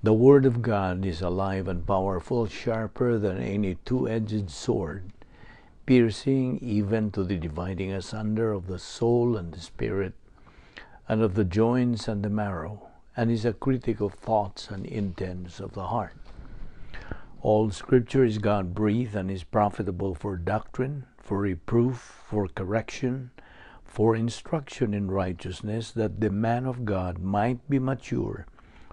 The Word of God is alive and powerful, sharper than any two-edged sword, piercing even to the dividing asunder of the soul and the spirit, and of the joints and the marrow, and is a critic of thoughts and intents of the heart. All Scripture is God-breathed and is profitable for doctrine, for reproof, for correction, for instruction in righteousness, that the man of God might be mature,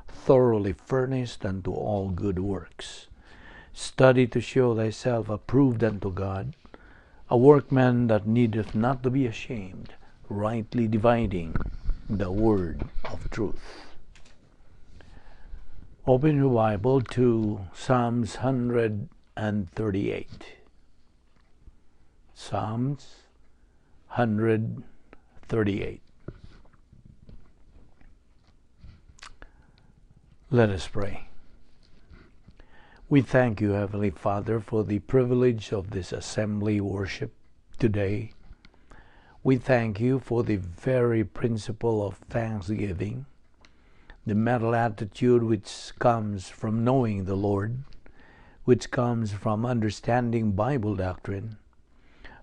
thoroughly furnished unto all good works. Study to show thyself approved unto God, a workman that needeth not to be ashamed, rightly dividing the word of truth. Open your Bible to Psalms 138. Psalms 138. Let us pray. We thank you, Heavenly Father, for the privilege of this assembly worship today. We thank you for the very principle of thanksgiving, the mental attitude which comes from knowing the Lord, which comes from understanding Bible doctrine,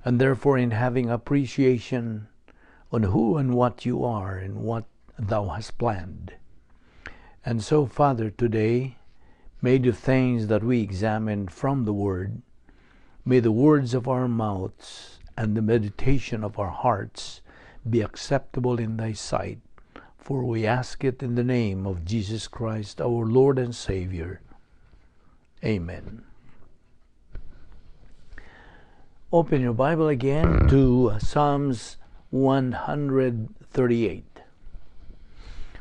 and therefore in having appreciation on who and what you are and what thou hast planned. And so, Father, today, may the things that we examine from the Word, may the words of our mouths and the meditation of our hearts be acceptable in thy sight, for we ask it in the name of Jesus Christ, our Lord and Savior. Amen. Open your Bible again to Psalms 138.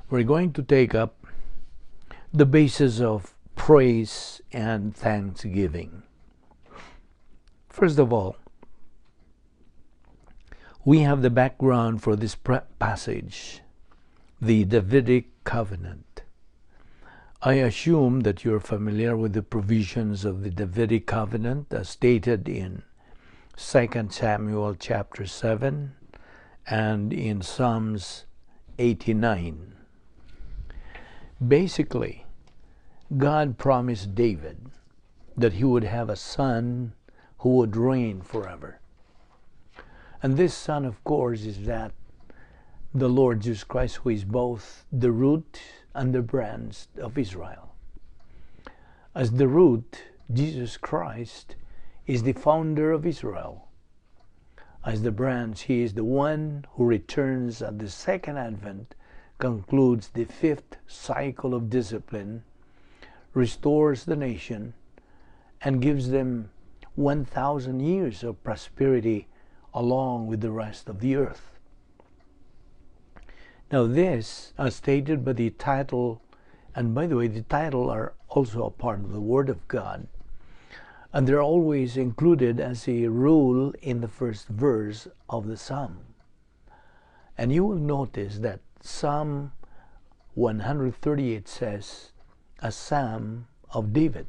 We're going to take up the basis of praise and thanksgiving. First of all, we have the background for this passage, the Davidic covenant. I assume that you're familiar with the provisions of the Davidic covenant as stated in 2 Samuel chapter 7 and in Psalms 89. Basically, God promised David that he would have a son who would reign forever. And this son, of course, is that the Lord Jesus Christ, who is both the root and the branch of Israel. As the root, Jesus Christ is the founder of Israel. As the branch, he is the one who returns at the second advent, concludes the fifth cycle of discipline, restores the nation, and gives them 1,000 years of prosperity along with the rest of the earth. Now this, as stated by the title, and by the way, the title are also a part of the Word of God, and they're always included as a rule in the first verse of the psalm. And you will notice that Psalm 138 says, a psalm of David.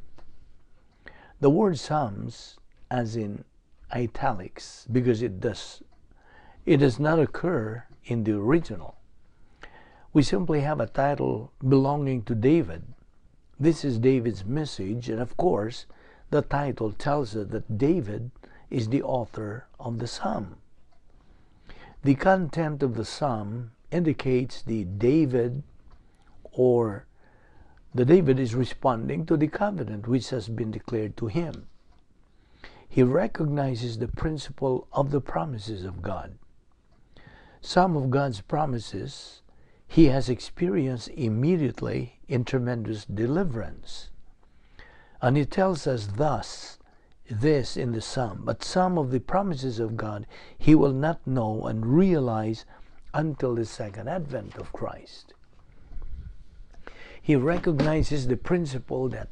The word psalms, as in italics, because it does not occur in the original. We simply have a title belonging to David. This is David's message, and of course, the title tells us that David is the author of the psalm. The content of the psalm indicates the David is responding to the covenant which has been declared to him. He recognizes the principle of the promises of God. Some of God's promises he has experienced immediately in tremendous deliverance. And he tells us thus, this in the psalm, but some of the promises of God he will not know and realize until the second advent of Christ. He recognizes the principle that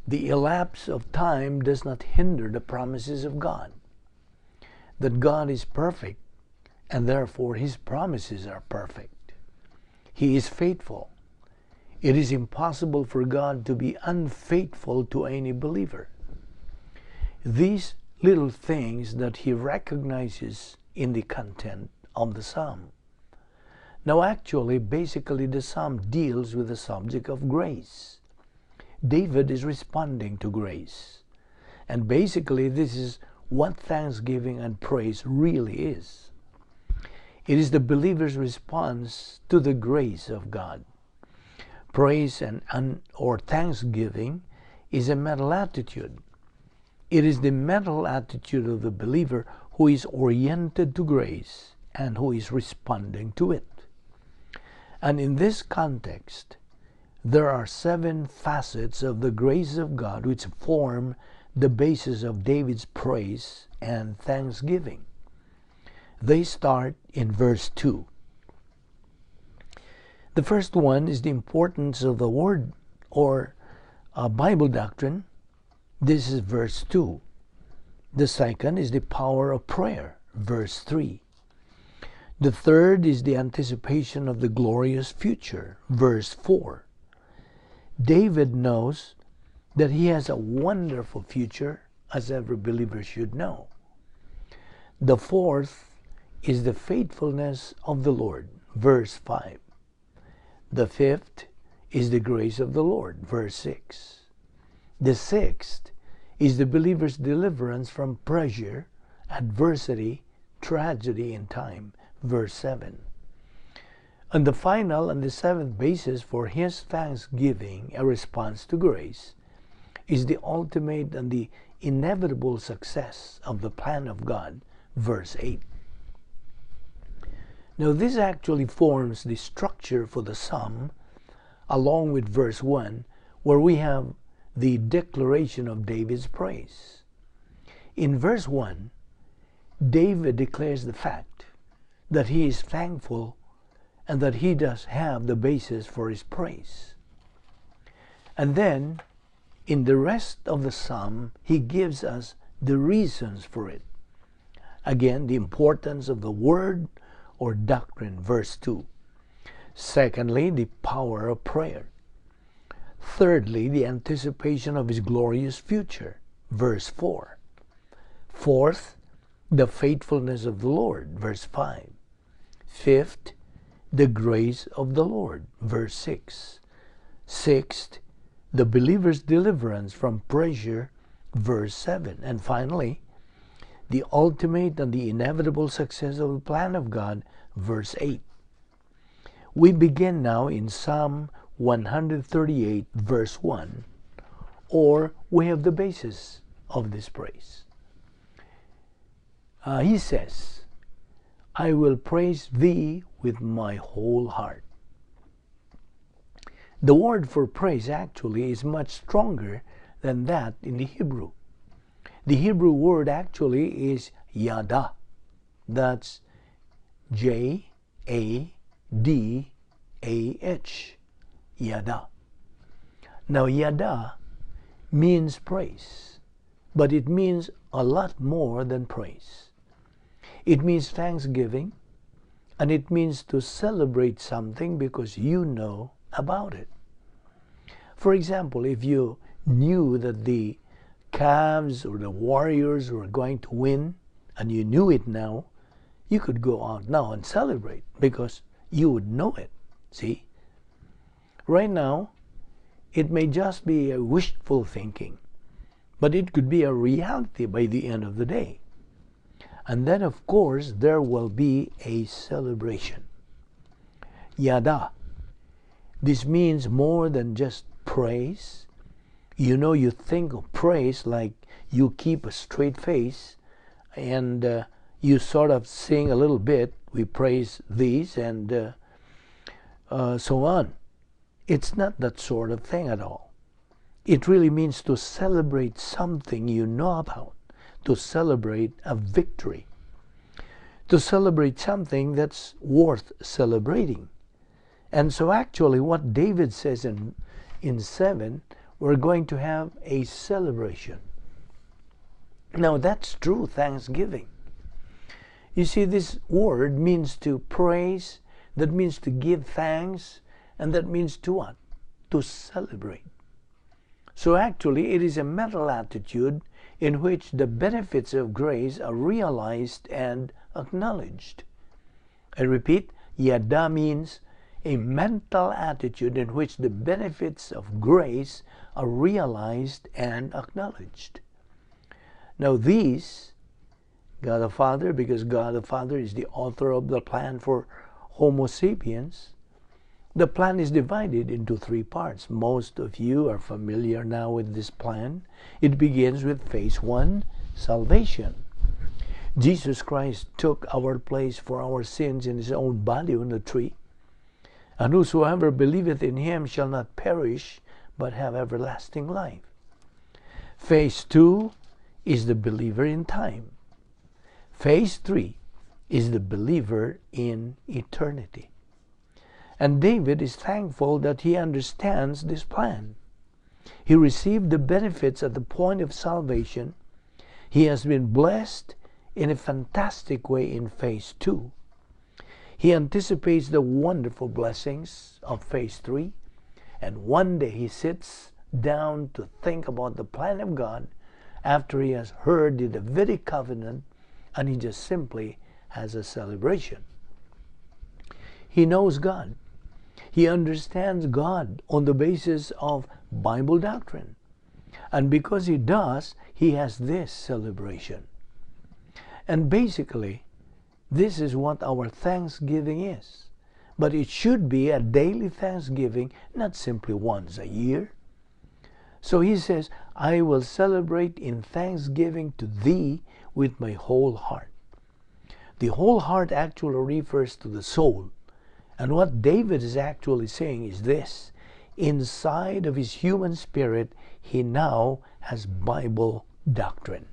the elapse of time does not hinder the promises of God. That God is perfect, and therefore his promises are perfect. He is faithful. It is impossible for God to be unfaithful to any believer. These little things that he recognizes in the content of the psalm. Now actually, basically the psalm deals with the subject of grace. David is responding to grace. And basically, this is what thanksgiving and praise really is. It is the believer's response to the grace of God. Praise or thanksgiving is a mental attitude. It is the mental attitude of the believer who is oriented to grace and who is responding to it. And in this context, there are 7 facets of the grace of God which form the basis of David's praise and thanksgiving. They start in verse 2. The first one is the importance of the Word or Bible doctrine. This is verse 2. The second is the power of prayer, verse 3. The third is the anticipation of the glorious future, verse 4. David knows that he has a wonderful future, as every believer should know. The fourth is the faithfulness of the Lord, verse 5. The fifth is the grace of the Lord, verse 6. The sixth is the believer's deliverance from pressure, adversity, tragedy in time, verse 7. And the final and the seventh basis for his thanksgiving, a response to grace, is the ultimate and the inevitable success of the plan of God, verse 8. Now this actually forms the structure for the psalm, along with verse 1, where we have the declaration of David's praise. In verse 1, David declares the fact that he is thankful and that he does have the basis for his praise. And then, in the rest of the psalm, he gives us the reasons for it. Again, the importance of the Word or doctrine, verse 2. Secondly, the power of prayer. Thirdly, the anticipation of his glorious future, verse 4. Fourth, the faithfulness of the Lord, verse 5. Fifth, the grace of the Lord, verse 6. Sixth, the believer's deliverance from pressure, verse 7. And finally, the ultimate and the inevitable success of the plan of God, verse 8. We begin now in Psalm 138, verse 1, or we have the basis of this praise. He says, I will praise thee with my whole heart. The word for praise actually is much stronger than that in the Hebrew. The Hebrew word actually is yada. That's J-A-D-A-H. Yada. Now yada means praise, but it means a lot more than praise. It means thanksgiving, and it means to celebrate something because you know about it. For example, if you knew that the Cavs or the Warriors were going to win, and you knew it now, you could go out now and celebrate because you would know it. See? Right now, it may just be a wishful thinking, but it could be a reality by the end of the day. And then, of course, there will be a celebration. Yada. This means more than just praise. You know, you think of praise like you keep a straight face and you sort of sing a little bit. We praise these and so on. It's not that sort of thing at all. It really means to celebrate something you know about, to celebrate a victory, to celebrate something that's worth celebrating. And so actually what David says in 7, we're going to have a celebration. Now that's true thanksgiving. You see, this word means to praise, that means to give thanks, and that means to what? To celebrate. So actually it is a mental attitude in which the benefits of grace are realized and acknowledged. I repeat, yada means a mental attitude in which the benefits of grace are realized and acknowledged. Now these, God the Father, because God the Father is the author of the plan for Homo sapiens, the plan is divided into three parts. Most of you are familiar now with this plan. It begins with phase 1, salvation. Jesus Christ took our place for our sins in His own body on the tree. And whosoever believeth in Him shall not perish, but have everlasting life. Phase 2 is the believer in time. Phase 3 is the believer in eternity. And David is thankful that he understands this plan. He received the benefits at the point of salvation. He has been blessed in a fantastic way in phase 2. He anticipates the wonderful blessings of phase 3. And one day he sits down to think about the plan of God after he has heard the Davidic covenant, and he just simply has a celebration. He knows God. He understands God on the basis of Bible doctrine. And because he does, he has this celebration. And basically, this is what our thanksgiving is. But it should be a daily thanksgiving, not simply once a year. So he says, I will celebrate in thanksgiving to thee with my whole heart. The whole heart actually refers to the soul. And what David is actually saying is this: inside of his human spirit, he now has Bible doctrine.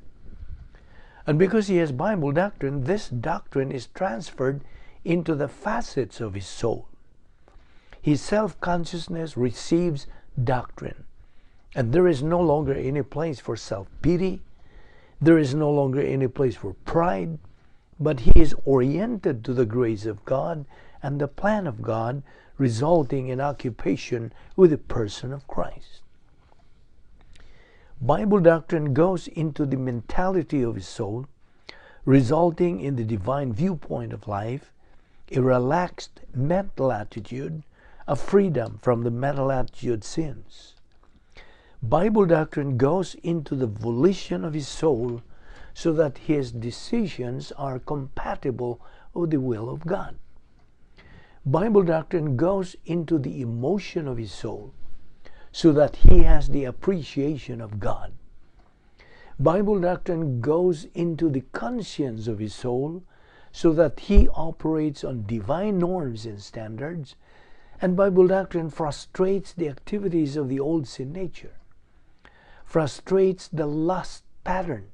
And because he has Bible doctrine, this doctrine is transferred into the facets of his soul. His self-consciousness receives doctrine. And there is no longer any place for self-pity. There is no longer any place for pride. But he is oriented to the grace of God and the plan of God, resulting in occupation with the person of Christ. Bible doctrine goes into the mentality of his soul, resulting in the divine viewpoint of life, a relaxed mental attitude, a freedom from the mental attitude sins. Bible doctrine goes into the volition of his soul so that his decisions are compatible with the will of God. Bible doctrine goes into the emotion of his soul so that he has the appreciation of God. Bible doctrine goes into the conscience of his soul so that he operates on divine norms and standards, and Bible doctrine frustrates the activities of the old sin nature, frustrates the lust pattern,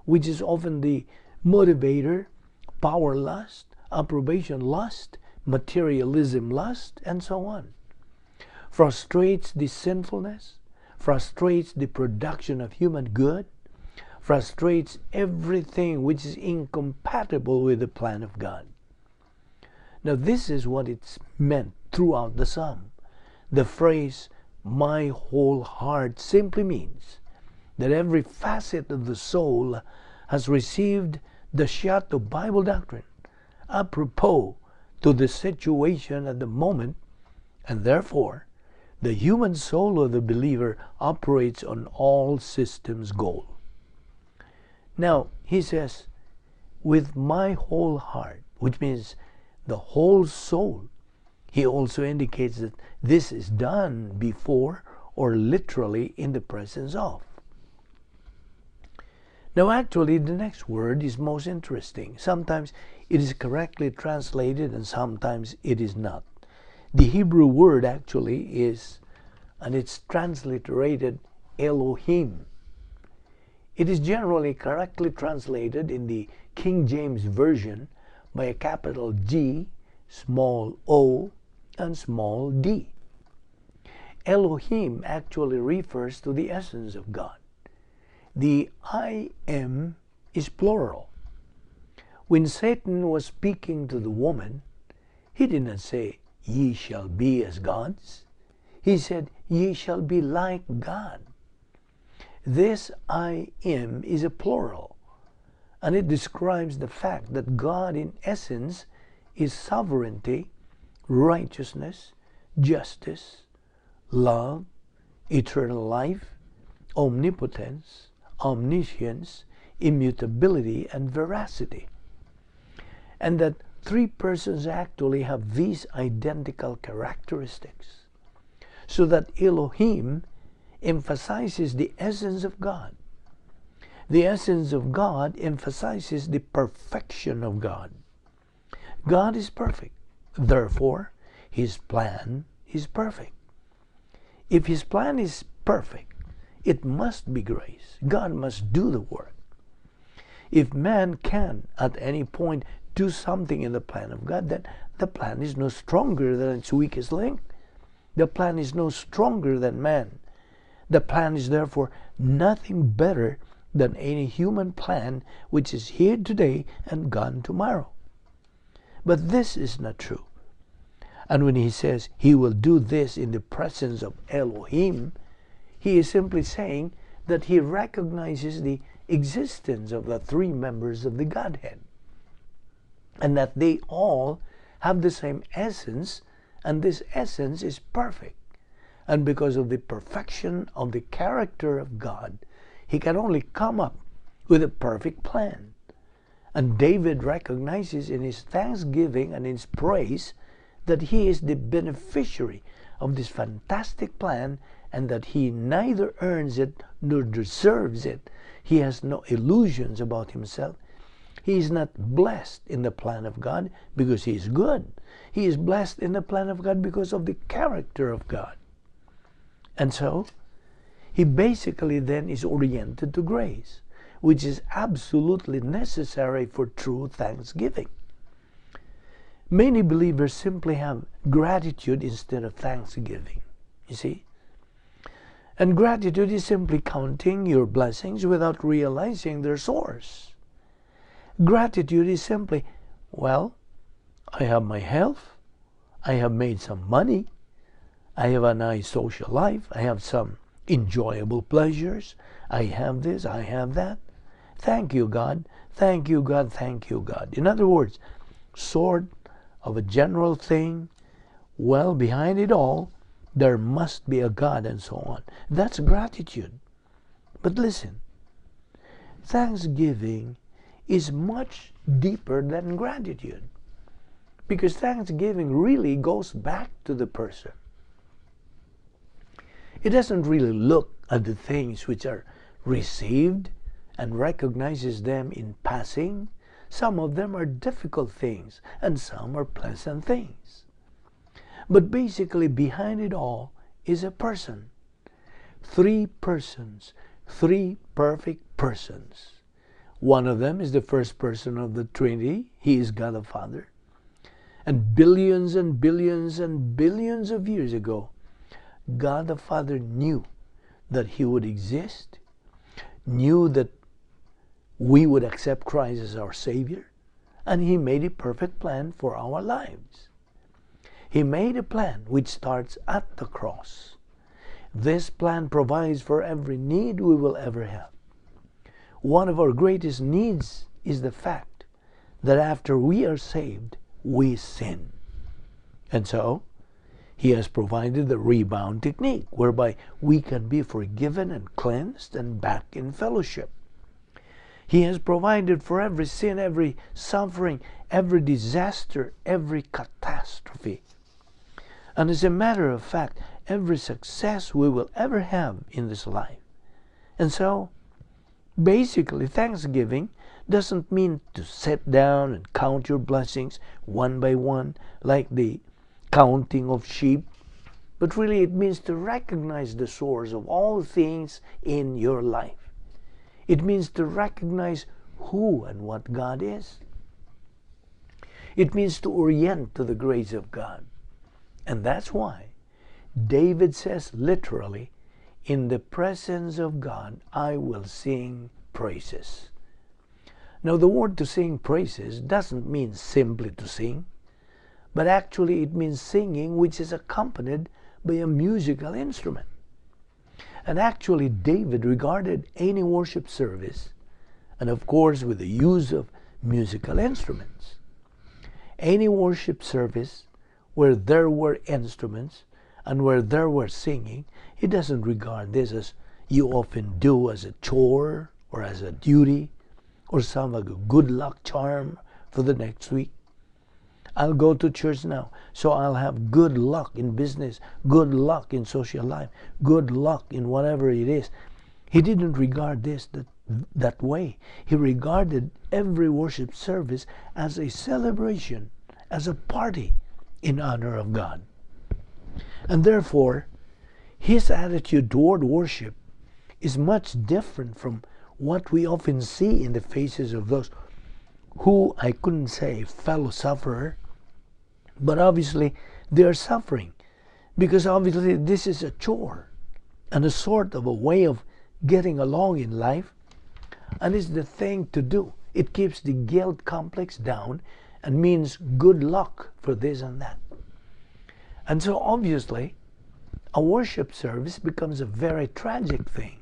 which is often the motivator, power lust, approbation lust, materialism lust, and so on. Frustrates the sinfulness, frustrates the production of human good, frustrates everything which is incompatible with the plan of God. Now this is what it's meant throughout the psalm. The phrase, my whole heart, simply means that every facet of the soul has received the shot of Bible doctrine, apropos to the situation at the moment, and therefore the human soul of the believer operates on all systems go. Now, he says, with my whole heart, which means the whole soul. He also indicates that this is done before or literally in the presence of. Now, actually, the next word is most interesting. Sometimes it is correctly translated and sometimes it is not. The Hebrew word actually is, and it's transliterated Elohim. It is generally correctly translated in the King James Version by a capital G, small o, and small d. Elohim actually refers to the essence of God. The I am is plural. When Satan was speaking to the woman, he did not say, ye shall be as gods. He said, ye shall be like God. This I am is a plural, and it describes the fact that God in essence is sovereignty righteousness, justice, love, eternal life, omnipotence, omniscience, immutability, and veracity. And that three persons actually have these identical characteristics. So that Elohim emphasizes the essence of God. The essence of God emphasizes the perfection of God. God is perfect. Therefore, His plan is perfect. If His plan is perfect, it must be grace. God must do the work. If man can, at any point, do something in the plan of God, then the plan is no stronger than its weakest link. The plan is no stronger than man. The plan is therefore nothing better than any human plan which is here today and gone tomorrow. But this is not true. And when he says he will do this in the presence of Elohim, he is simply saying that he recognizes the existence of the three members of the Godhead, and that they all have the same essence, and this essence is perfect. And because of the perfection of the character of God, he can only come up with a perfect plan. And David recognizes in his thanksgiving and his praise that he is the beneficiary of this fantastic plan, and that he neither earns it nor deserves it. He has no illusions about himself. He is not blessed in the plan of God because he is good. He is blessed in the plan of God because of the character of God. And so, he basically then is oriented to grace, which is absolutely necessary for true thanksgiving. Many believers simply have gratitude instead of thanksgiving, you see. And gratitude is simply counting your blessings without realizing their source. Gratitude is simply, well, I have my health, I have made some money, I have a nice social life, I have some enjoyable pleasures, I have this, I have that. Thank you, God. Thank you, God. Thank you, God. In other words, sort of a general thing, well, behind it all, there must be a God, and so on. That's gratitude. But listen, thanksgiving is much deeper than gratitude, because thanksgiving really goes back to the person. It doesn't really look at the things which are received and recognizes them in passing. Some of them are difficult things, and some are pleasant things. But basically, behind it all is a person. Three persons, three perfect persons. One of them is the first person of the Trinity. He is God the Father. And billions and billions and billions of years ago, God the Father knew that He would exist, knew that we would accept Christ as our Savior, and He made a perfect plan for our lives. He made a plan which starts at the cross. This plan provides for every need we will ever have. One of our greatest needs is the fact that after we are saved, we sin. And so, He has provided the rebound technique whereby we can be forgiven and cleansed and back in fellowship. He has provided for every sin, every suffering, every disaster, every catastrophe. And as a matter of fact, every success we will ever have in this life. And so, basically, thanksgiving doesn't mean to sit down and count your blessings one by one like the counting of sheep, but really it means to recognize the source of all things in your life. It means to recognize who and what God is. It means to orient to the grace of God. And that's why David says literally, in the presence of God, I will sing praises. Now, the word to sing praises doesn't mean simply to sing, but actually it means singing which is accompanied by a musical instrument. And actually, David regarded any worship service, and of course with the use of musical instruments, any worship service where there were instruments and where there were singing, he doesn't regard this as you often do as a chore or as a duty or some like a good luck charm for the next week. I'll go to church now, so I'll have good luck in business, good luck in social life, good luck in whatever it is. He didn't regard this that way. He regarded every worship service as a celebration, as a party in honor of God. And therefore, his attitude toward worship is much different from what we often see in the faces of those who, I couldn't say fellow sufferer, but obviously they are suffering, because obviously this is a chore and a sort of a way of getting along in life, and it's the thing to do. It keeps the guilt complex down and means good luck for this and that. And so obviously a worship service becomes a very tragic thing,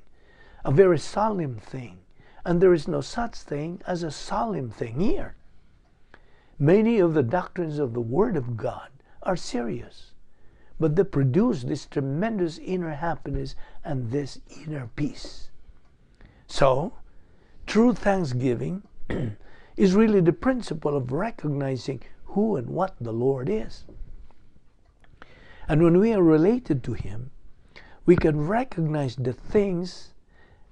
a very solemn thing, and there is no such thing as a solemn thing here. Many of the doctrines of the Word of God are serious, but they produce this tremendous inner happiness and this inner peace. So, true thanksgiving is really the principle of recognizing who and what the Lord is. And when we are related to Him, we can recognize that things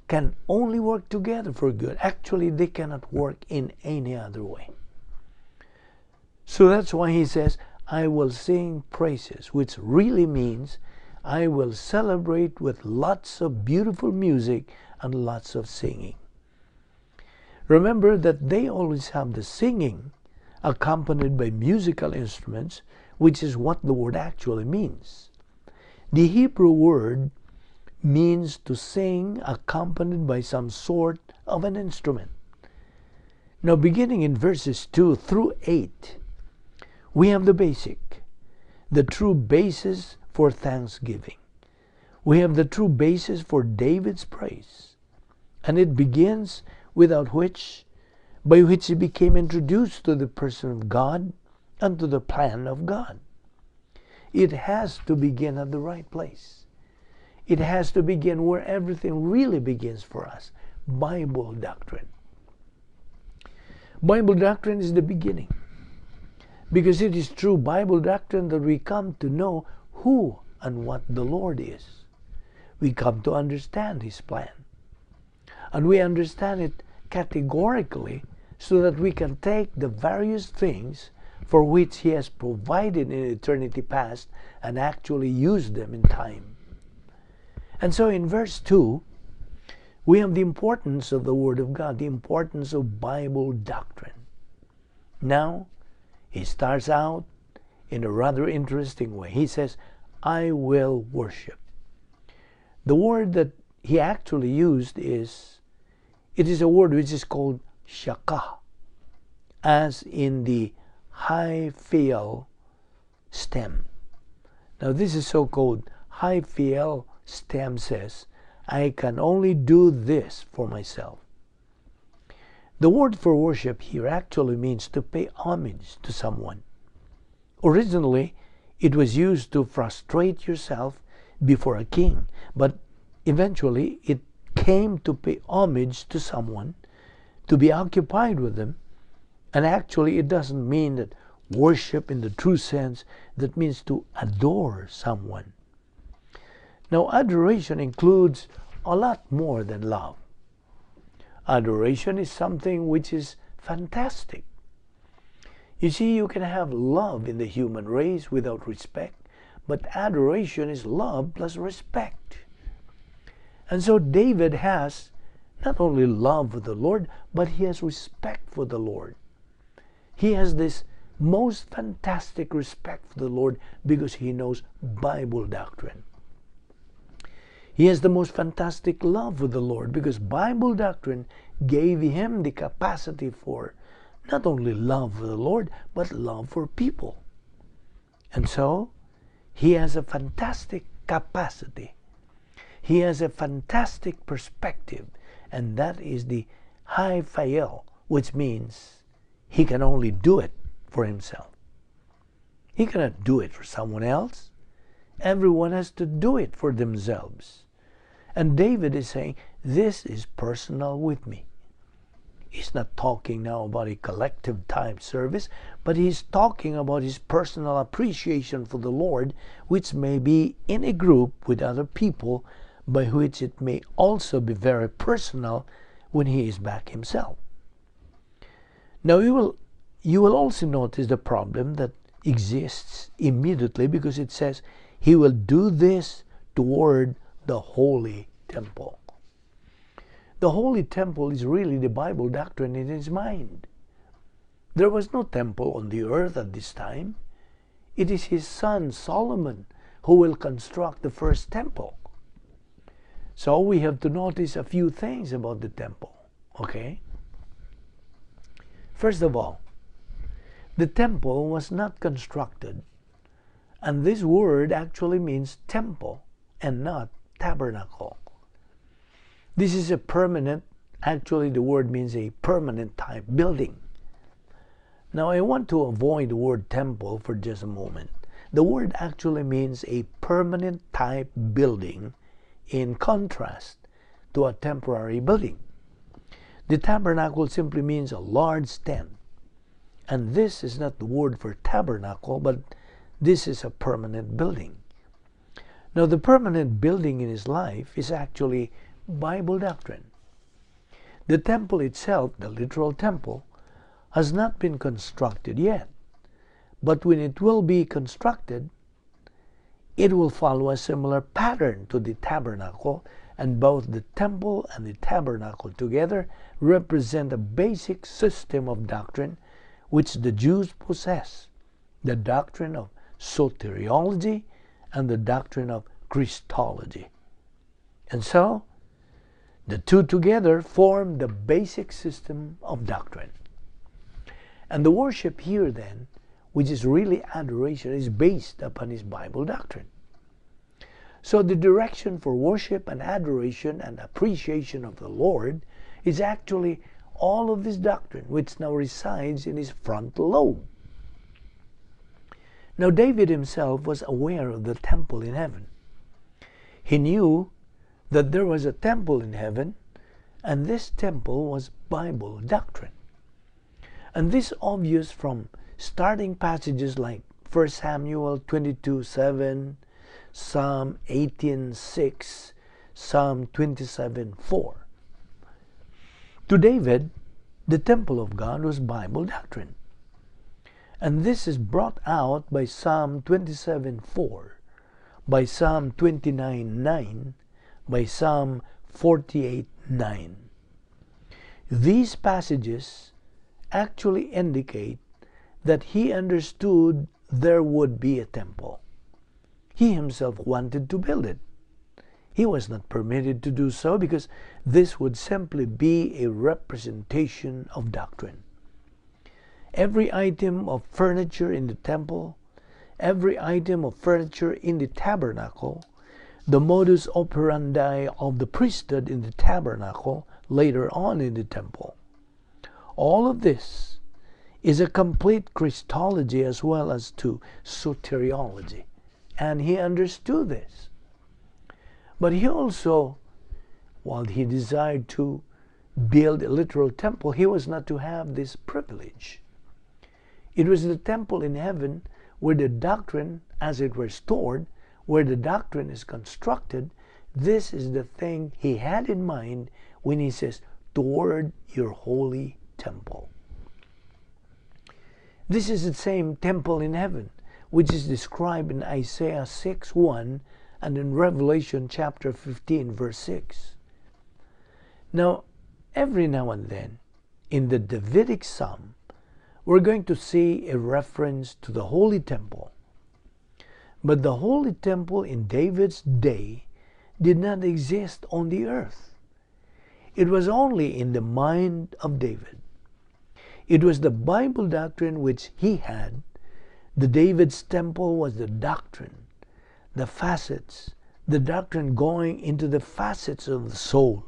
can only work together for good. Actually, they cannot work in any other way. So that's why he says, I will sing praises, which really means I will celebrate with lots of beautiful music and lots of singing. Remember that they always have the singing accompanied by musical instruments, which is what the word actually means. The Hebrew word means to sing accompanied by some sort of an instrument. Now, beginning in verses 2 through 8, we have the basic, the true basis for thanksgiving. We have the true basis for David's praise. And it begins by which he became introduced to the person of God and to the plan of God. It has to begin at the right place. It has to begin where everything really begins for us, Bible doctrine. Bible doctrine is the beginning, because it is through Bible doctrine that we come to know who and what the Lord is. We come to understand His plan. And we understand it categorically so that we can take the various things for which He has provided in eternity past and actually use them in time. And so in verse 2, we have the importance of the Word of God, the importance of Bible doctrine. Now, he starts out in a rather interesting way. He says, I will worship. The word that he actually used is a word which is called shakah, as in the high-fiel stem. Now this is so-called high-fiel stem says, I can only do this for myself. The word for worship here actually means to pay homage to someone. Originally, it was used to prostrate yourself before a king, but eventually it came to pay homage to someone, to be occupied with them, and actually it doesn't mean that worship in the true sense, that means to adore someone. Now, adoration includes a lot more than love. Adoration is something which is fantastic. You see, you can have love in the human race without respect, but adoration is love plus respect. And so David has not only love for the Lord, but he has respect for the Lord. He has this most fantastic respect for the Lord because he knows Bible doctrine. He has the most fantastic love for the Lord because Bible doctrine gave him the capacity for not only love for the Lord, but love for people. And so, he has a fantastic capacity. He has a fantastic perspective, and that is the high-fiel, which means he can only do it for himself. He cannot do it for someone else. Everyone has to do it for themselves. And David is saying, this is personal with me. He's not talking now about a collective type service, but he's talking about his personal appreciation for the Lord, which may be in a group with other people, by which it may also be very personal when he is back himself. Now you will also notice the problem that exists immediately, because it says he will do this toward the holy temple. The holy temple is really the Bible doctrine in his mind. There was no temple on the earth at this time. It is his son Solomon who will construct the first temple. So we have to notice a few things about the temple. Okay? First of all, the temple was not constructed, and this word actually means temple and not tabernacle. This is a permanent, actually the word means a permanent type building. Now I want to avoid the word temple for just a moment. The word actually means a permanent type building in contrast to a temporary building. The tabernacle simply means a large tent. And this is not the word for tabernacle, but this is a permanent building. Now the permanent building in his life is actually Bible doctrine. The temple itself, the literal temple, has not been constructed yet. But when it will be constructed, it will follow a similar pattern to the tabernacle, and both the temple and the tabernacle together represent a basic system of doctrine which the Jews possess, the doctrine of soteriology and the doctrine of Christology. And so, the two together form the basic system of doctrine. And the worship here then, which is really adoration, is based upon his Bible doctrine. So the direction for worship and adoration and appreciation of the Lord is actually all of this doctrine, which now resides in his frontal lobe. Now David himself was aware of the temple in heaven. He knew that there was a temple in heaven, and this temple was Bible doctrine. And this obvious from starting passages like 1 Samuel 22:7, Psalm 18:6, Psalm 27:4. To David, the temple of God was Bible doctrine. And this is brought out by Psalm 27:4, by Psalm 29:9, by Psalm 48:9. These passages actually indicate that he understood there would be a temple. He himself wanted to build it. He was not permitted to do so because this would simply be a representation of doctrine. Every item of furniture in the temple, every item of furniture in the tabernacle, the modus operandi of the priesthood in the tabernacle, later on in the temple, all of this is a complete Christology as well as to soteriology. And he understood this. But he also, while he desired to build a literal temple, he was not to have this privilege. It was the temple in heaven where the doctrine, as it were, stored, where the doctrine is constructed. This is the thing he had in mind when he says, toward your holy temple. This is the same temple in heaven, which is described in Isaiah 6:1 and in Revelation chapter 15, verse 6. Now, every now and then, in the Davidic Psalm, we're going to see a reference to the Holy Temple. But the Holy Temple in David's day did not exist on the earth. It was only in the mind of David. It was the Bible doctrine which he had. The David's temple was the doctrine, the facets, the doctrine going into the facets of the soul.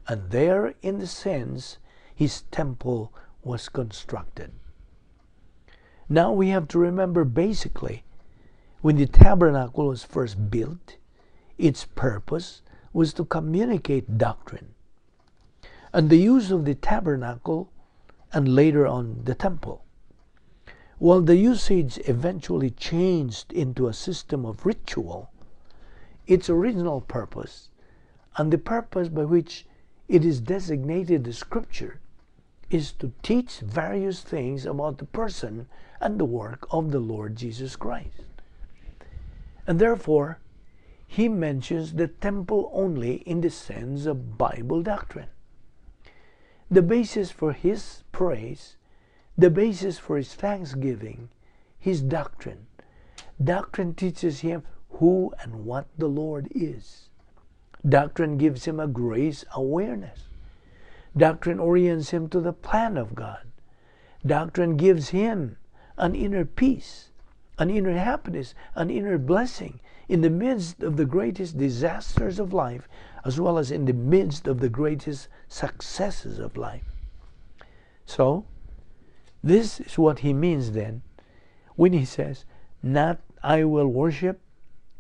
And there, in the sense, his temple was constructed. Now we have to remember basically, when the tabernacle was first built, its purpose was to communicate doctrine. And the use of the tabernacle and later on the temple. While the usage eventually changed into a system of ritual, its original purpose and the purpose by which it is designated the Scripture is to teach various things about the person and the work of the Lord Jesus Christ. And therefore, he mentions the temple only in the sense of Bible doctrine. The basis for his praise, the basis for his thanksgiving, his doctrine. Doctrine teaches him who and what the Lord is. Doctrine gives him a grace awareness. Doctrine orients him to the plan of God. Doctrine gives him an inner peace, an inner happiness, an inner blessing in the midst of the greatest disasters of life, as well as in the midst of the greatest successes of life. So, this is what he means then when he says, "Not I will worship,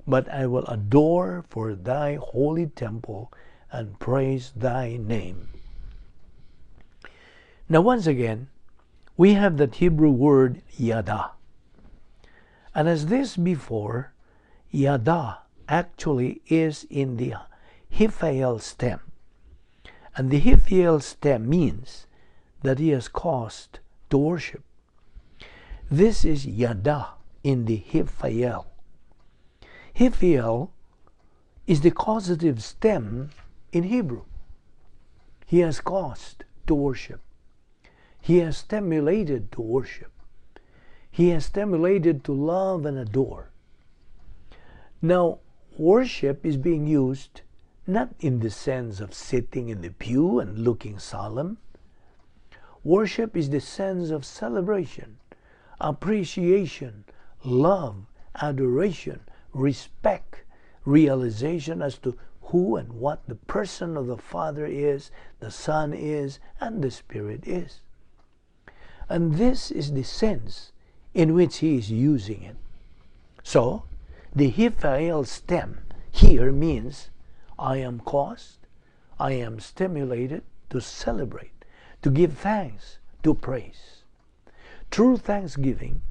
but I will adore for thy holy temple and praise thy name." Now once again, we have that Hebrew word yada. And as this before, yada actually is in the Hiphael stem. And the Hiphael stem means that he has caused to worship. This is yada in the Hiphael. Hiphael is the causative stem in Hebrew. He has caused to worship. He has stimulated to worship. He has stimulated to love and adore. Now, worship is being used not in the sense of sitting in the pew and looking solemn. Worship is the sense of celebration, appreciation, love, adoration, respect, realization as to who and what the person of the Father is, the Son is, and the Spirit is. And this is the sense in which he is using it. So, the Hiphael stem here means I am caused, I am stimulated to celebrate, to give thanks, to praise. True thanksgiving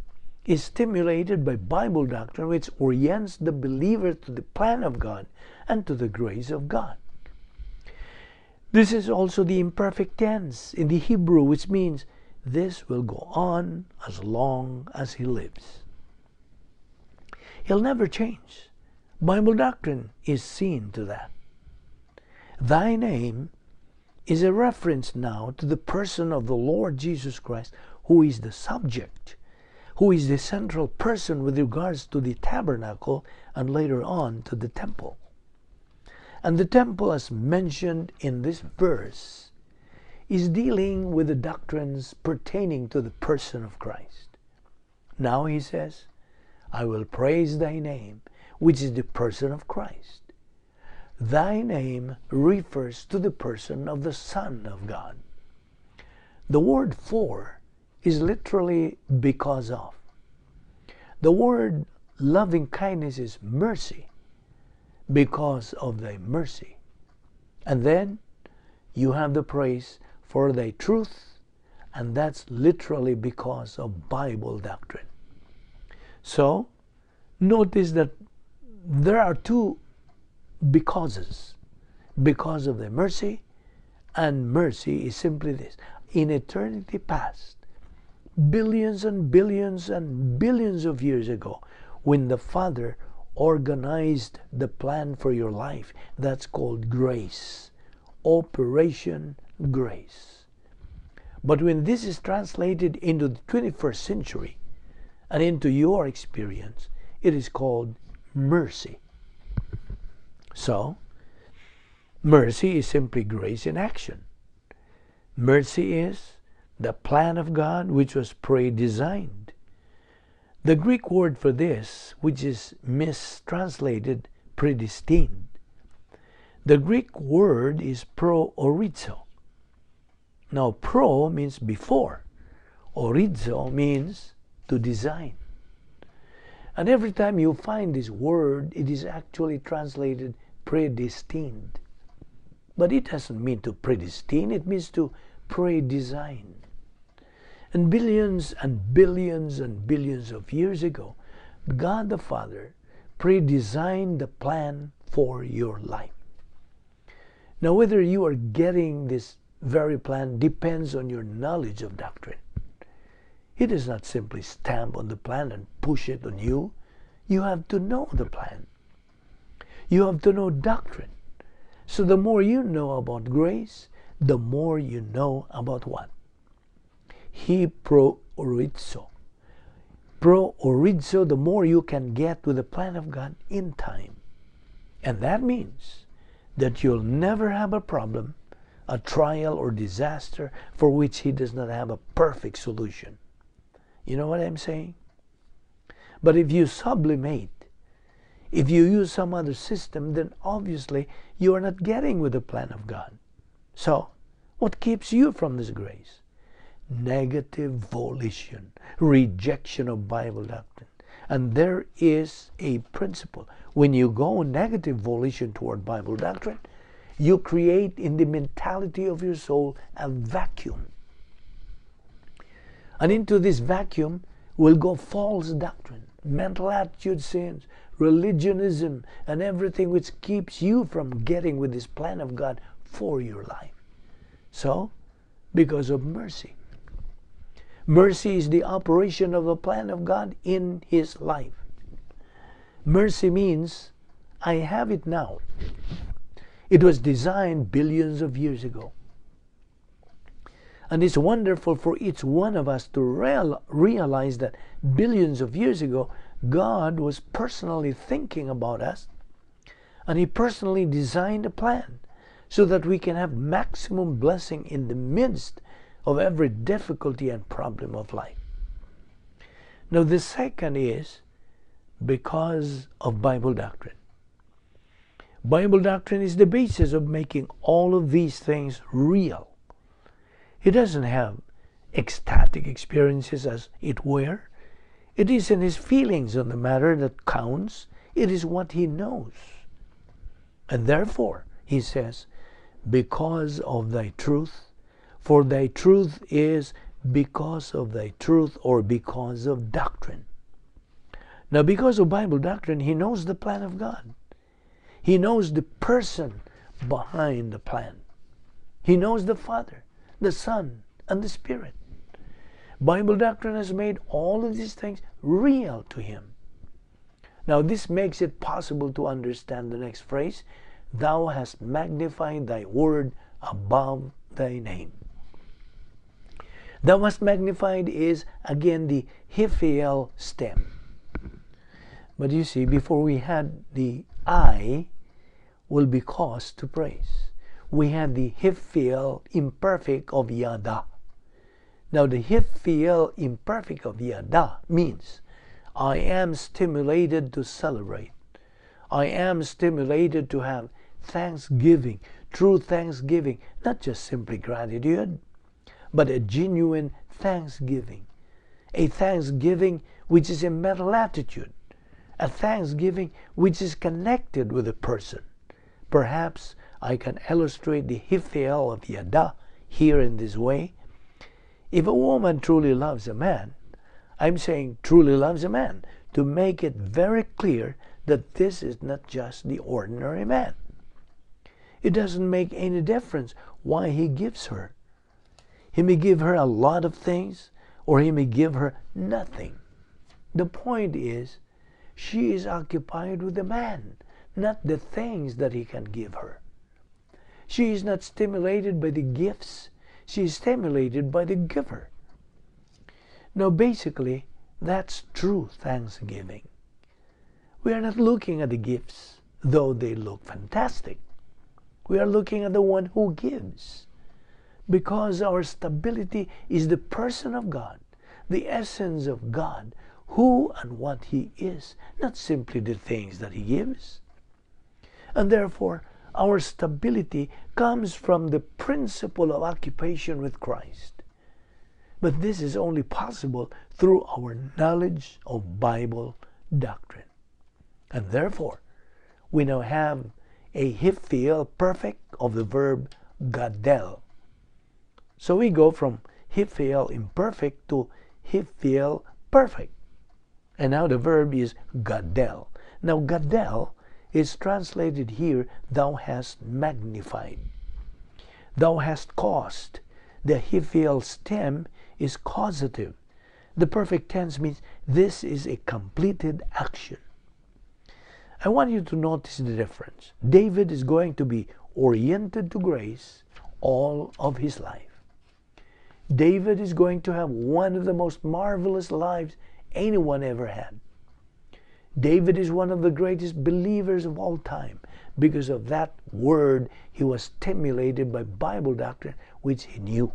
is stimulated by Bible doctrine, which orients the believer to the plan of God and to the grace of God. This is also the imperfect tense in the Hebrew, which means this will go on as long as he lives. He'll never change. Bible doctrine is seen to that. Thy name is a reference now to the person of the Lord Jesus Christ, who is the subject, who is the central person with regards to the tabernacle and later on to the temple. And the temple, as mentioned in this verse, is dealing with the doctrines pertaining to the person of Christ. Now he says, I will praise thy name, which is the person of Christ. Thy name refers to the person of the Son of God. The word for is literally because of. The word loving kindness is mercy, because of thy mercy. And then you have the praise for thy truth, and that's literally because of Bible doctrine. So, notice that there are two becauses. Because of the mercy, and mercy is simply this. In eternity past, billions and billions and billions of years ago, when the Father organized the plan for your life, that's called grace. Operation grace. But when this is translated into the 21st century and into your experience, it is called mercy. So, mercy is simply grace in action. Mercy is the plan of God which was pre-designed. The Greek word for this, which is mistranslated predestined, the Greek word is pro-orizo. Now, pro means before. Orizo means to design. And every time you find this word, it is actually translated predestined. But it doesn't mean to predestine, it means to pre-design. And billions and billions and billions of years ago, God the Father pre-designed the plan for your life. Now, whether you are getting this very plan depends on your knowledge of doctrine. He does not simply stamp on the plan and push it on you. You have to know the plan. You have to know doctrine. So the more you know about grace, the more you know about what? He pro orizo. Pro orizo, the more you can get with the plan of God in time. And that means that you'll never have a problem, a trial or disaster for which He does not have a perfect solution. You know what I'm saying? But if you sublimate, if you use some other system, then obviously you are not getting with the plan of God. So, what keeps you from this grace? Negative volition, rejection of Bible doctrine. And there is a principle. When you go negative volition toward Bible doctrine, you create in the mentality of your soul a vacuum. And into this vacuum will go false doctrine, mental attitude sins, religionism, and everything which keeps you from getting with this plan of God for your life. So, because of mercy. Mercy is the operation of the plan of God in His life. Mercy means, I have it now. It was designed billions of years ago. And it's wonderful for each one of us to realize that billions of years ago, God was personally thinking about us, and He personally designed a plan so that we can have maximum blessing in the midst of every difficulty and problem of life. Now, the second is because of Bible doctrine. Bible doctrine is the basis of making all of these things real. He doesn't have ecstatic experiences as it were. It isn't his feelings on the matter that counts. It is what he knows. And therefore, he says, because of thy truth, for thy truth is because of thy truth, or because of doctrine. Now, because of Bible doctrine, he knows the plan of God. He knows the person behind the plan. He knows the Father, the Son, and the Spirit. Bible doctrine has made all of these things real to him. Now, this makes it possible to understand the next phrase, thou hast magnified thy word above thy name. Thou hast magnified is, again, the Hiphiel stem. But you see, before we had the I will be caused to praise. We had the Hiphiel imperfect of Yada. Now, the Hiphiel imperfect of Yada means I am stimulated to celebrate. I am stimulated to have thanksgiving, true thanksgiving, not just simply gratitude, but a genuine thanksgiving. A thanksgiving which is a mental attitude. A thanksgiving which is connected with a person. Perhaps I can illustrate the Hiphiel of Yada here in this way. If a woman truly loves a man, I'm saying truly loves a man, to make it very clear that this is not just the ordinary man. It doesn't make any difference why he gives her. He may give her a lot of things, or he may give her nothing. The point is, she is occupied with the man, not the things that he can give her. She is not stimulated by the gifts. She is stimulated by the giver. Now, basically, that's true thanksgiving. We are not looking at the gifts, though they look fantastic. We are looking at the one who gives. Because our stability is the person of God, the essence of God, who and what He is, not simply the things that He gives. And therefore, our stability comes from the principle of occupation with Christ. But this is only possible through our knowledge of Bible doctrine. And therefore, we now have a Hipfiel perfect of the verb gadel. So we go from Hipfiel imperfect to Hipfiel perfect. And now the verb is gadel. Now gadel is translated here, thou hast magnified. Thou hast caused. The Hipfiel stem is causative. The perfect tense means this is a completed action. I want you to notice the difference. David is going to be oriented to grace all of his life. David is going to have one of the most marvelous lives anyone ever had. David is one of the greatest believers of all time. Because of that word, he was stimulated by Bible doctrine, which he knew.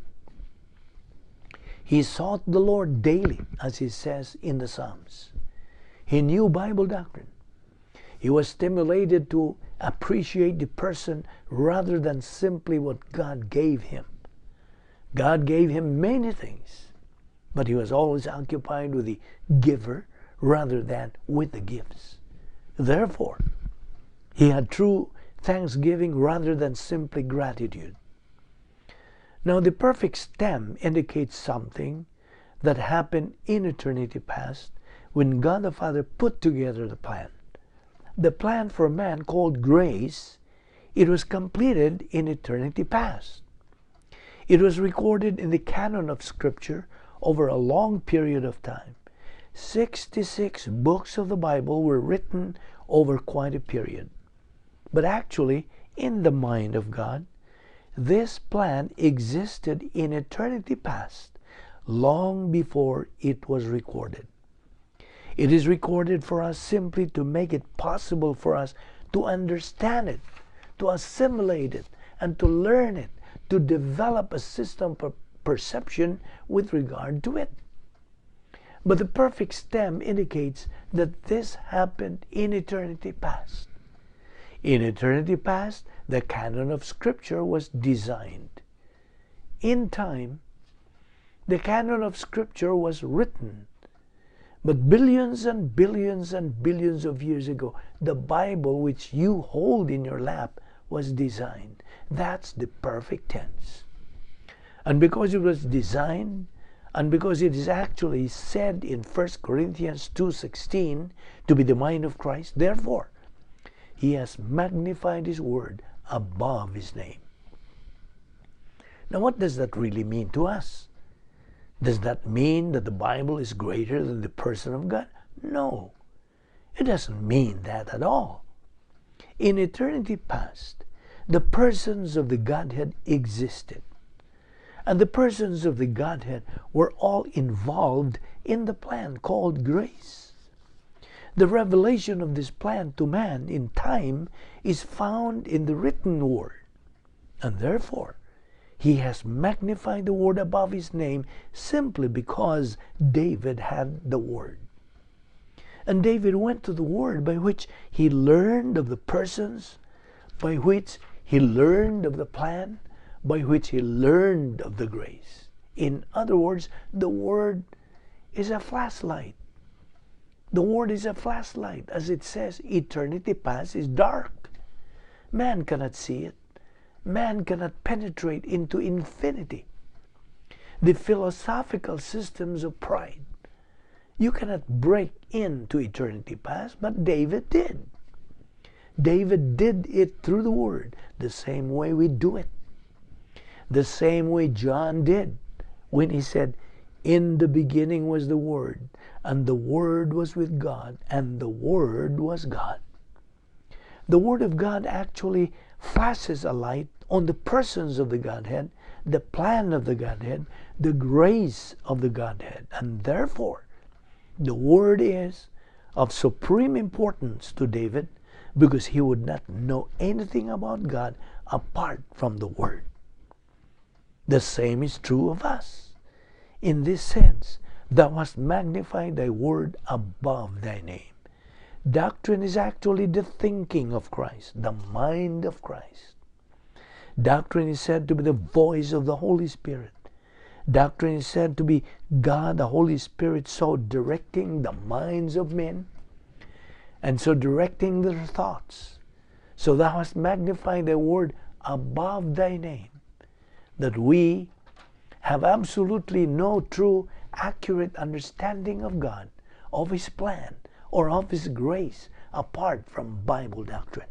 He sought the Lord daily, as he says in the Psalms. He knew Bible doctrine. He was stimulated to appreciate the person rather than simply what God gave him. God gave him many things, but he was always occupied with the giver rather than with the gifts. Therefore, he had true thanksgiving rather than simply gratitude. Now, the perfect stem indicates something that happened in eternity past when God the Father put together the plan. The plan for man called grace, it was completed in eternity past. It was recorded in the canon of Scripture over a long period of time. 66 books of the Bible were written over quite a period. But actually, in the mind of God, this plan existed in eternity past, long before it was recorded. It is recorded for us simply to make it possible for us to understand it, to assimilate it, and to learn it, to develop a system of perception with regard to it. But the perfect stem indicates that this happened in eternity past. In eternity past, the canon of Scripture was designed. In time, the canon of Scripture was written. But billions and billions and billions of years ago, the Bible which you hold in your lap was designed. That's the perfect tense. And because it was designed, and because it is actually said in 1 Corinthians 2:16 to be the mind of Christ, therefore, he has magnified his word above his name. Now, what does that really mean to us? Does that mean that the Bible is greater than the person of God? No. It doesn't mean that at all. In eternity past, the persons of the Godhead existed. And the persons of the Godhead were all involved in the plan called grace. The revelation of this plan to man in time is found in the written word. And therefore, he has magnified the word above his name simply because David had the word. And David went to the word by which he learned of the persons, by which he learned of the plan, by which he learned of the grace. In other words, the word is a flashlight. The word is a flashlight. As it says, eternity past is dark. Man cannot see it. Man cannot penetrate into infinity. The philosophical systems of pride. You cannot break into eternity past, but David did. David did it through the Word, the same way we do it. The same way John did when he said, "In the beginning was the Word, and the Word was with God, and the Word was God." The Word of God actually flashes a light on the persons of the Godhead, the plan of the Godhead, the grace of the Godhead. And therefore, the Word is of supreme importance to David because he would not know anything about God apart from the Word. The same is true of us. In this sense, thou hast magnified thy word above thy name. Doctrine is actually the thinking of Christ, the mind of Christ. Doctrine is said to be the voice of the Holy Spirit. Doctrine is said to be God, the Holy Spirit, so directing the minds of men and so directing their thoughts. So thou hast magnified thy word above thy name, that we have absolutely no true, accurate understanding of God, of His plan, or of His grace, apart from Bible doctrine.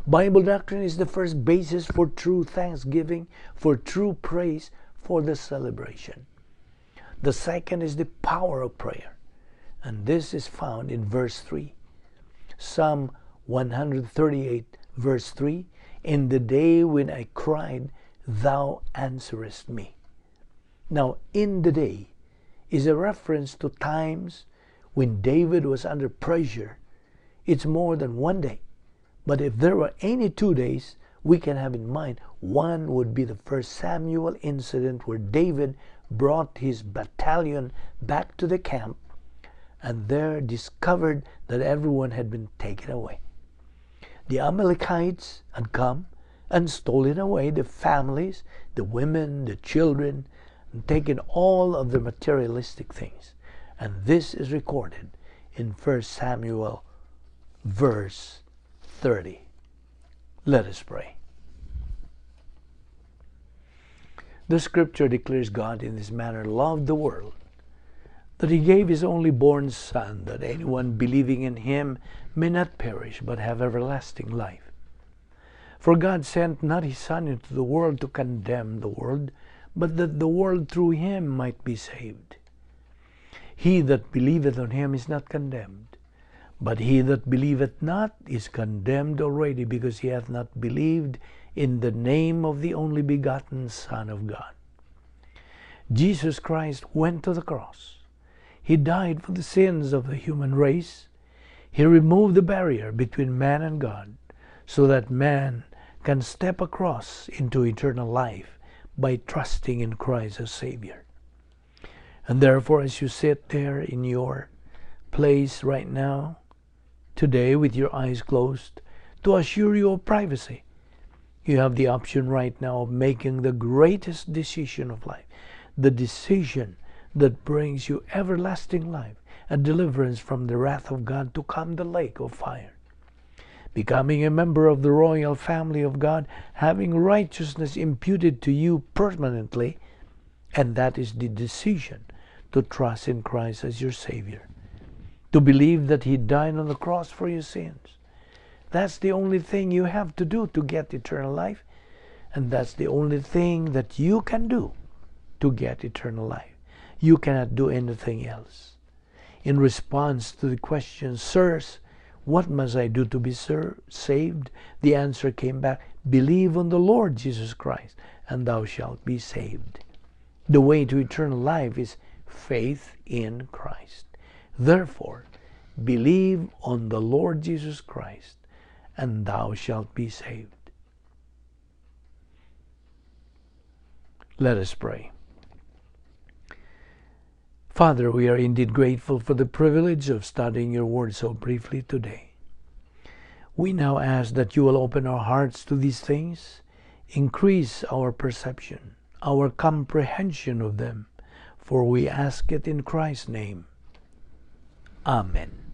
Bible doctrine is the first basis for true thanksgiving, for true praise, for the celebration. The second is the power of prayer, and this is found in verse 3. Psalm 138, verse 3, "In the day when I cried, thou answerest me." Now, in the day is a reference to times when David was under pressure. It's more than one day. But if there were any 2 days, we can have in mind, one would be the 1 Samuel incident where David brought his battalion back to the camp and there discovered that everyone had been taken away. The Amalekites had come and stolen away the families, the women, the children, and taken all of the materialistic things. And this is recorded in 1 Samuel verse 30. Let us pray. The scripture declares God in this manner loved the world, that He gave His only born Son, that anyone believing in Him may not perish, but have everlasting life. For God sent not His Son into the world to condemn the world, but that the world through Him might be saved. He that believeth on Him is not condemned, but he that believeth not is condemned already, because he hath not believed in the name of the only begotten Son of God. Jesus Christ went to the cross. He died for the sins of the human race. He removed the barrier between man and God, so that man can step across into eternal life by trusting in Christ as Savior. And therefore, as you sit there in your place right now, today with your eyes closed, to assure you of privacy, you have the option right now of making the greatest decision of life, the decision that brings you everlasting life and deliverance from the wrath of God to come the lake of fire. Becoming a member of the royal family of God, having righteousness imputed to you permanently, and that is the decision to trust in Christ as your Savior, to believe that He died on the cross for your sins. That's the only thing you have to do to get eternal life, and that's the only thing that you can do to get eternal life. You cannot do anything else. In response to the question, "Sirs, what must I do to be saved?" the answer came back, "Believe on the Lord Jesus Christ, and thou shalt be saved." The way to eternal life is faith in Christ. Therefore, believe on the Lord Jesus Christ, and thou shalt be saved. Let us pray. Father, we are indeed grateful for the privilege of studying your word so briefly today. We now ask that you will open our hearts to these things, increase our perception, our comprehension of them, for we ask it in Christ's name. Amen.